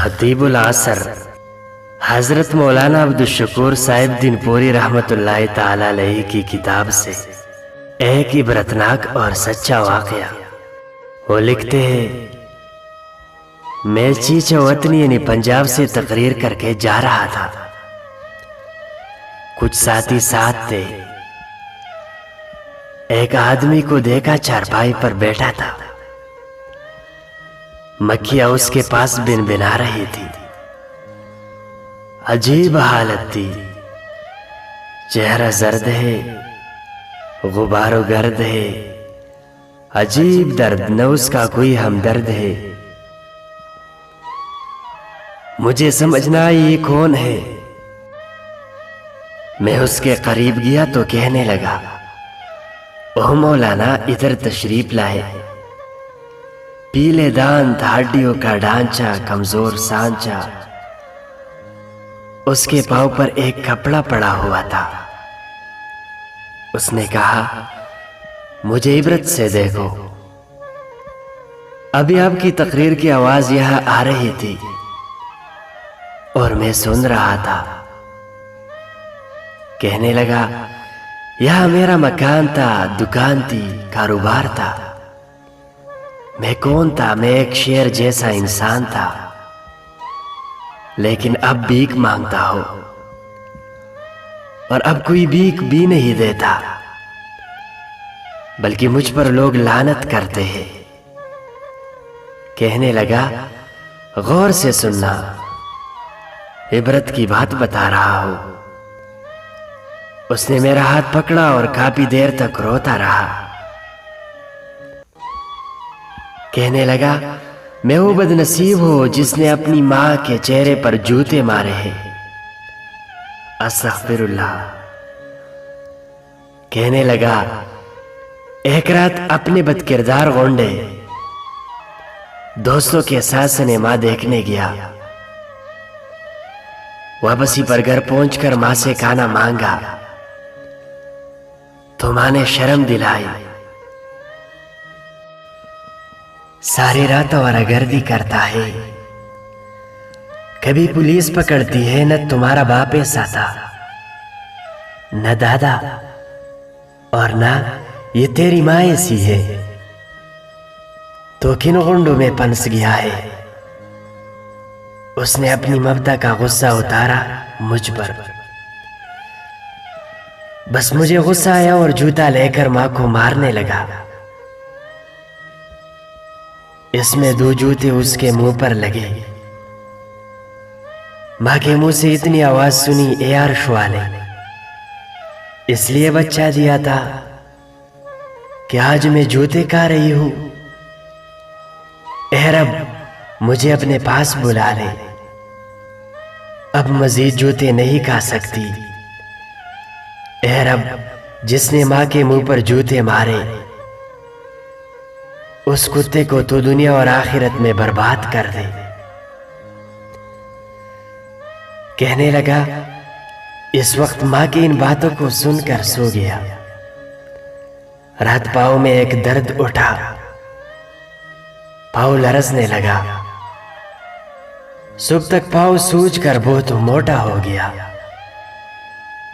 खतीबुल असर हजरत मौलाना अब्दुल शकूर साहिब दिनपुरी रहमतुल्लाह ताला अलैहि की किताब से एक इबरतनाक और सच्चा वाकया। वो लिखते हैं, मैं चीचवतनी यानी पंजाब से तकरीर करके जा रहा था। कुछ साथी साथ थे। एक आदमी को देखा चारपाई पर बैठा था। मक्खियां उसके पास बिनबिना रही थी। अजीब हालत थी। चेहरा जर्द है, गुबारो गर्द है। अजीब दर्द, न उसका कोई हमदर्द है। मुझे समझना ये कौन है। मैं उसके करीब गया तो कहने लगा, ओह मौलाना, इधर तशरीफ लाए। पीले दांत, हड्डियों का ढांचा, कमजोर सांचा। उसके पांव पर एक कपड़ा पड़ा हुआ था। उसने कहा, मुझे इबरत से देखो। अभी आपकी तकरीर की आवाज यहां आ रही थी और मैं सुन रहा था। कहने लगा, यह मेरा मकान था, दुकान थी, कारोबार था। मैं कौन था? मैं एक शेर जैसा इंसान था, लेकिन अब भीख मांगता हूं और अब कोई भीख भी नहीं देता, बल्कि मुझ पर लोग लानत करते हैं। कहने लगा, गौर से सुनना, इबरत की बात बता रहा हूं। उसने मेरा हाथ पकड़ा और काफी देर तक रोता रहा। कहने लगा, मैं वो बदनसीब हूं जिसने अपनी मां के चेहरे पर जूते मारे हैं। अस्तगफिरुल्लाह। कहने लगा, एक रात अपने बदकिरदार गोंडे दोस्तों के साथ सिनेमा देखने गया। वापसी पर घर पहुंचकर मां से खाना मांगा तो मां ने शर्म दिलाई। सारी रात औरगर्दी करता है, कभी पुलिस पकड़ती है। न तुम्हारा बाप ऐसा था, न दादा, और न ये तेरी माँ ऐसी है। तो किन गुंडों में पनस गया है। उसने अपनी ममता का गुस्सा उतारा मुझ पर। बस मुझे गुस्सा आया और जूता लेकर मां को मारने लगा। इसमें 2 जूते उसके मुंह पर लगे। मां के मुंह से इतनी आवाज सुनी, ए अर्श वाले, इसलिए बच्चा दिया था कि आज मैं जूते खा रही हूं। ए रब, मुझे अपने पास बुला ले, अब मजीद जूते नहीं खा सकती। ए रब, जिसने मां के मुंह पर जूते मारे, उस कुत्ते को तो दुनिया और आखिरत में बर्बाद कर दे। कहने लगा, इस वक्त मां की इन बातों को सुनकर सो गया। रात पांव में एक दर्द उठा, पांव लरसने लगा। सुबह तक पांव सूजकर बहुत मोटा हो गया।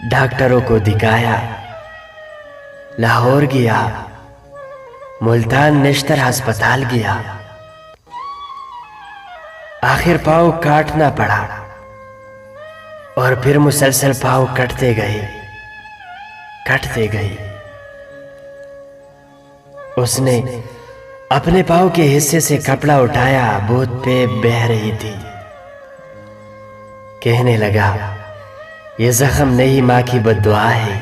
डॉक्टरों को दिखाया, लाहौर गया, मुल्तान नेशनल अस्पताल गया। आखिर पांव काटना पड़ा और फिर मुसलसल पांव कटते गए। उसने अपने पांव के हिस्से से कपड़ा उठाया, बहुत पे बह रही थी। कहने लगा, ये जख्म नहीं, मां की बद्दुआ है।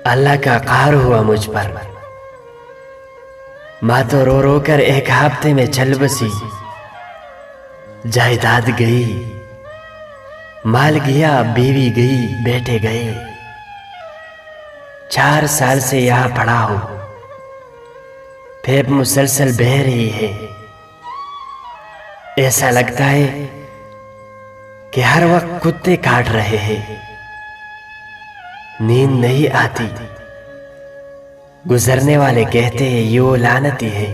अल्लाह का कहर हुआ मुझ पर। मां तो रो रो कर एक हफ्ते में चल बसी। जायदाद गई, माल गया, बीवी गई, बेटे गए। 4 साल से यहां पड़ा हूं, फेब मुसलसल बह रही है। ऐसा लगता है कि हर वक्त कुत्ते काट रहे हैं। नींद नहीं आती। गुजरने वाले कहते हैं ये वो लानती है।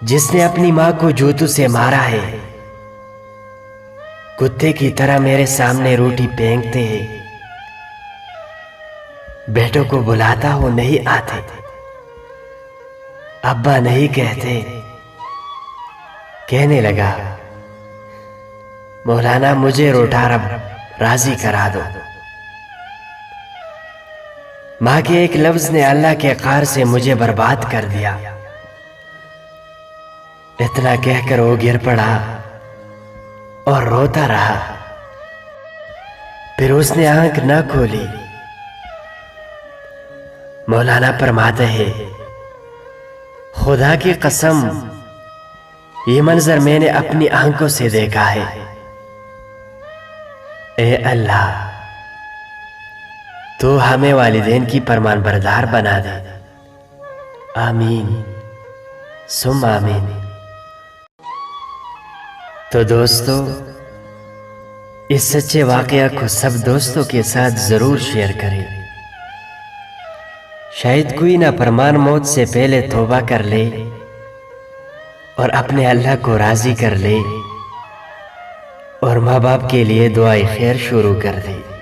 जिसने अपनी माँ को जूतों से मारा है, कुत्ते की तरह मेरे सामने रोटी फेंकते हैं, बेटों को बुलाता हूं नहीं आते, अब्बा नहीं कहते। कहने लगा, मौलाना मुझे रोटा रब राजी करा दो। माँ के एक लफ्ज ने अल्लाह के कार से मुझे बर्बाद कर दिया। इतना कहकर वो गिर पड़ा और रोता रहा। फिर उसने आंख न खोली। मौलाना फरमाते हैं, खुदा की कसम ये मंजर मैंने अपनी आंखों से देखा है। ए अल्लाह, तो हमें वालिदैन की फरमान बरदार बना दे। आमीन सुम आमीन। तो दोस्तों, इस सच्चे वाकया को सब दोस्तों के साथ जरूर शेयर करें। शायद कोई नाफरमान मौत से पहले तौबा कर ले और अपने अल्लाह को राजी कर ले और माँ बाप के लिए दुआए खैर शुरू कर दे।